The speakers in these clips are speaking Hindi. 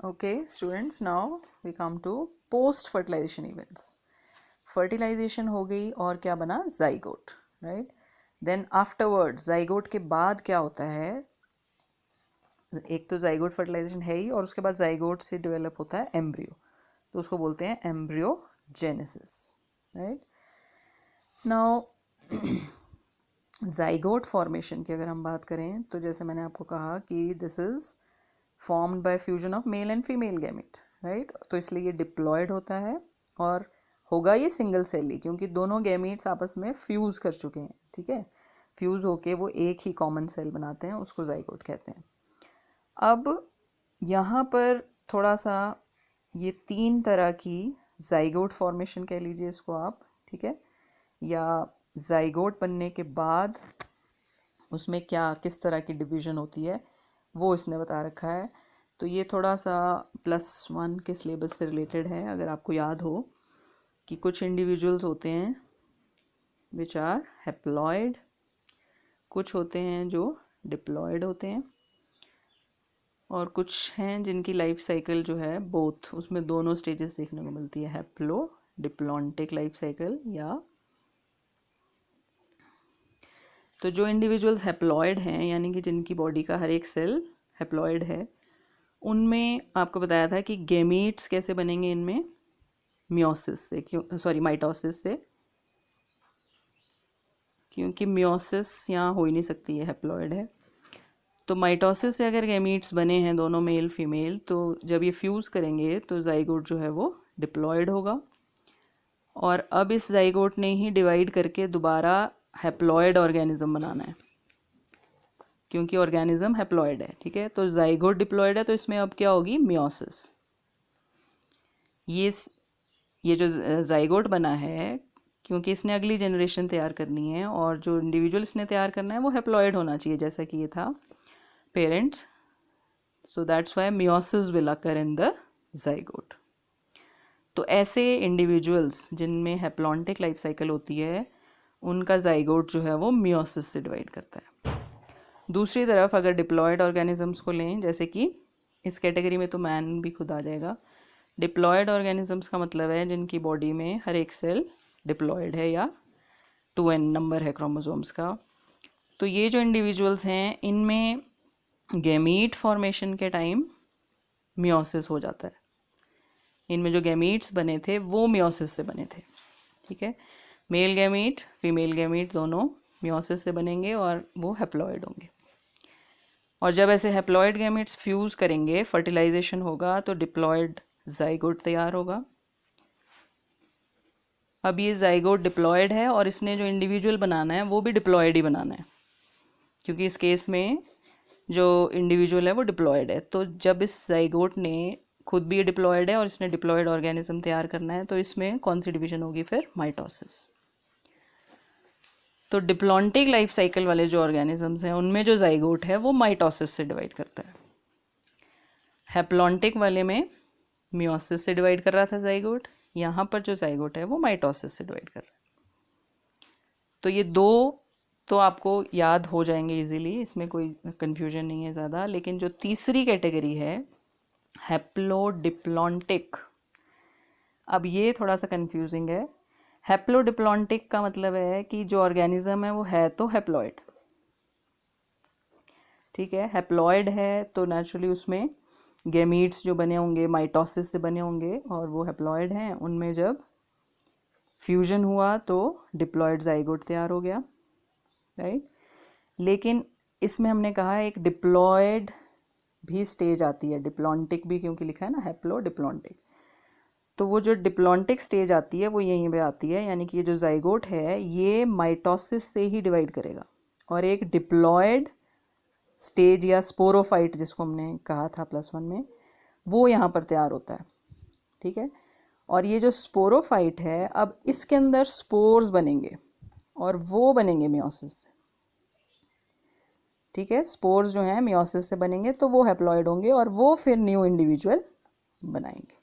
Okay, students, now we come to post fertilization events. Fertilization हो गई और क्या बना, zygote, right. Then afterwards, zygote के बाद क्या होता है, एक तो जाइगोट फर्टिलाइजेशन है ही और उसके बाद जाइगोट से डेवलप होता है एम्ब्रियो, तो उसको बोलते हैं embryogenesis, right. Now zygote formation की अगर हम बात करें तो जैसे मैंने आपको कहा कि this is formed by fusion of male and female gamete, right. तो इसलिए ये डिप्लॉयड होता है और होगा ये सिंगल सेली, क्योंकि दोनों गैमेट्स आपस में फ्यूज़ कर चुके हैं, ठीक है. फ्यूज़ होके वो एक ही कॉमन सेल बनाते हैं, उसको जाइगोट कहते हैं. अब यहाँ पर थोड़ा सा ये 3 तरह की जाइगोट फॉर्मेशन कह लीजिए इसको आप, ठीक है, या जाइगोट बनने के बाद उसमें क्या किस तरह की डिवीज़न होती है वो इसने बता रखा है. तो ये थोड़ा सा +1 के सिलेबस से रिलेटेड है. अगर आपको याद हो कि कुछ इंडिविजुअल्स होते हैं विच आर हैप्लॉयड, कुछ होते हैं जो डिप्लॉयड होते हैं, और कुछ हैं जिनकी लाइफ साइकिल जो है बोथ, उसमें दोनों स्टेजेस देखने को मिलती है, हैप्लो डिप्लॉन्टिक लाइफ साइकिल. या तो जो इंडिविजुअल्स हैप्लॉयड हैं, यानी कि जिनकी बॉडी का हर एक सेल हैप्लॉयड है, उनमें आपको बताया था कि गैमीट्स कैसे बनेंगे, इनमें मियोसिस से, माइटोसिस से, क्योंकि मियोसिस यहाँ हो ही नहीं सकती है, हैप्लॉयड है. तो माइटोसिस से अगर गैमीट्स बने हैं दोनों मेल फीमेल, तो जब ये फ्यूज़ करेंगे तो जाइगोट जो है वो डिप्लॉयड होगा, और अब इस जाइगोट ने ही डिवाइड करके दोबारा हैप्लॉयड ऑर्गेनिज्म बनाना है, क्योंकि ऑर्गेनिज्म हैप्लॉयड है, ठीक है. तो जाइगोट डिप्लॉयड है, तो इसमें अब क्या होगी, मियोसिस. ये जो जाइगोट बना है, क्योंकि इसने अगली जनरेशन तैयार करनी है और जो इंडिविजुअल इसने तैयार करना है वो हैप्लॉयड होना चाहिए, जैसा कि ये था parents. So that's why meiosis will occur in the zygote. तो ऐसे इंडिविजुअल्स जिनमें हैप्लॉन्टिक लाइफ साइकिल होती है, उनका जाइगोट जो है वो मियोसिस से डिवाइड करता है. दूसरी तरफ अगर डिप्लॉयड ऑर्गेनिजम्स को लें, जैसे कि इस कैटेगरी में तो मैन भी खुद आ जाएगा. डिप्लॉयड ऑर्गेनिजम्स का मतलब है जिनकी बॉडी में हर एक सेल डिप्लॉयड है या 2n नंबर है क्रोमोसोम्स का. तो ये जो इंडिविजुअल्स हैं, इनमें गैमीट फॉर्मेशन के टाइम मियोसिस हो जाता है. इनमें जो गैमीट्स बने थे वो मियोसिस से बने थे, ठीक है. मेल गैमीट फीमेल गैमीट दोनों मियोसिस से बनेंगे और वो हैप्लॉयड होंगे. और जब ऐसे हैप्लॉयड गैमीट्स फ्यूज़ करेंगे, फर्टिलाइजेशन होगा, तो डिप्लॉयड जाइगोट तैयार होगा. अब ये जाइगोट डिप्लॉयड है और इसने जो इंडिविजुअल बनाना है वो भी डिप्लॉयड ही बनाना है, क्योंकि इस केस में जो इंडिविजुअल है वो डिप्लॉयड है. तो जब इस जाइगोट ने खुद भी डिप्लॉयड है और इसने डिप्लॉयड ऑर्गेनिज्म तैयार करना है, तो इसमें कौन सी डिवीजन होगी फिर, माइटोसिस. तो डिप्लॉन्टिक लाइफ साइकिल वाले जो ऑर्गेनिजम्स हैं उनमें जो जाइगोट है वो माइटोसिस से डिवाइड करता है. हैप्लॉन्टिक वाले में मियोसिस से डिवाइड कर रहा था जाइगोट, यहाँ पर जो जाइगोट है वो माइटोसिस से डिवाइड कर रहा है. तो ये दो तो आपको याद हो जाएंगे इजीली, इसमें कोई कन्फ्यूजन नहीं है ज़्यादा. लेकिन जो तीसरी कैटेगरी है हैप्लोडिप्लॉन्टिक, अब ये थोड़ा सा कन्फ्यूजिंग है. हैप्लोडिप्लॉन्टिक का मतलब है कि जो ऑर्गेनिज्म है वो है तो हैप्लॉयड, ठीक है. हैप्लॉयड है तो नेचुरली उसमें गैमीट्स जो बने होंगे माइटोसिस से बने होंगे, और वो हैप्लॉयड हैं, उनमें जब फ्यूजन हुआ तो डिप्लॉयड जाइगोट तैयार हो गया, राइट. लेकिन इसमें हमने कहा एक डिप्लॉयड भी स्टेज आती है, डिप्लॉन्टिक भी क्योंकि लिखा है ना हैप्लो डिप्लॉन्टिक. तो वो जो डिप्लॉन्टिक स्टेज आती है वो यहीं पे आती है, यानी कि ये जो जाइगोट है ये माइटोसिस से ही डिवाइड करेगा, और एक डिप्लॉयड स्टेज या स्पोरोफाइट जिसको हमने कहा था +1 में, वो यहाँ पर तैयार होता है, ठीक है. और ये जो स्पोरोफाइट है, अब इसके अंदर स्पोर्स बनेंगे और वो बनेंगे मियोसिस से, ठीक है. स्पोर्स जो हैं मियोसिस से बनेंगे तो वो हैप्लॉयड होंगे और वो फिर न्यू इंडिविजुअल बनाएंगे.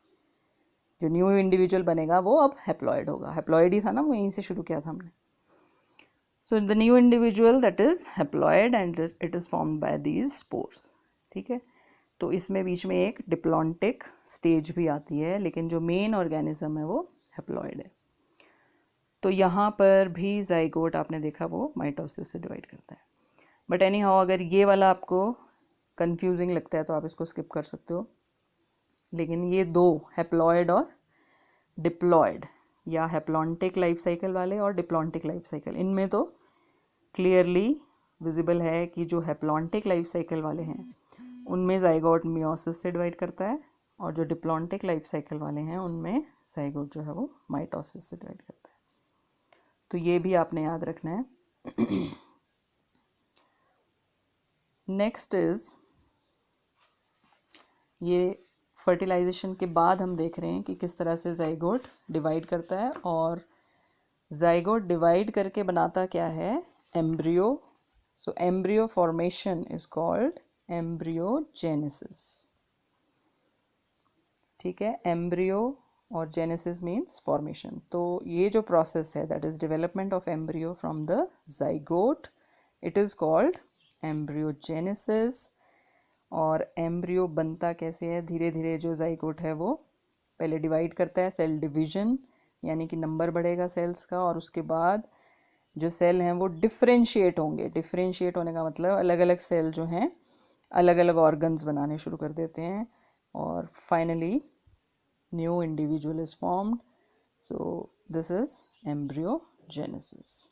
जो न्यू इंडिविजुअल बनेगा वो अब हैप्लॉयड होगा, हैप्लॉयड ही था ना, वो यहीं से शुरू किया था हमने. So the new individual that is haploid and it is formed by these spores, ठीक है. तो इसमें बीच में एक डिप्लॉन्टिक स्टेज भी आती है, लेकिन जो मेन ऑर्गेनिज्म है वो हैप्लॉइड है। तो यहाँ पर भी जाइगोट आपने देखा वो माइटोसिस से डिवाइड करता है। बट एनी हाउ, अगर ये वाला आपको कंफ्यूजिंग लगता है तो आप इसको स्किप कर सकते हो। लेकिन ये दो, हैप्लॉइड और डिप्लॉइड, या हैप्लॉन्टिक लाइफ साइकिल वाले और डिप्लॉन्टिक लाइफ साइकिल, इनमें तो क्लियरली विजिबल है कि जो हैप्लॉन्टिक लाइफ साइकिल वाले हैं उनमें जाइगोट मियोसिस से डिवाइड करता है, और जो डिप्लॉन्टिक लाइफ साइकिल वाले हैं उनमें जाइगोट जो है वो माइटोसिस से डिवाइड करता है। तो ये भी आपने याद रखना है। नेक्स्ट इज, ये फर्टिलाइजेशन के बाद हम देख रहे हैं कि किस तरह से जाइगोट डिवाइड करता है, और जाइगोट डिवाइड करके बनाता क्या है, embryo. So embryo formation is called embryogenesis. ठीक है, एम्ब्रियो और जेनेसिस मीन्स फॉर्मेशन। तो ये जो प्रोसेस है, that is development of embryo from the zygote, it is called embryogenesis. और एम्ब्रियो बनता कैसे है, धीरे धीरे जो जाइगोट है वो पहले डिवाइड करता है, सेल डिवीजन, यानी कि नंबर बढ़ेगा सेल्स का, और उसके बाद जो सेल हैं वो डिफरेंशिएट होंगे। डिफरेंशिएट होने का मतलब अलग अलग सेल जो हैं अलग अलग ऑर्गन्स बनाने शुरू कर देते हैं, और finally new individual is formed. So this is embryogenesis.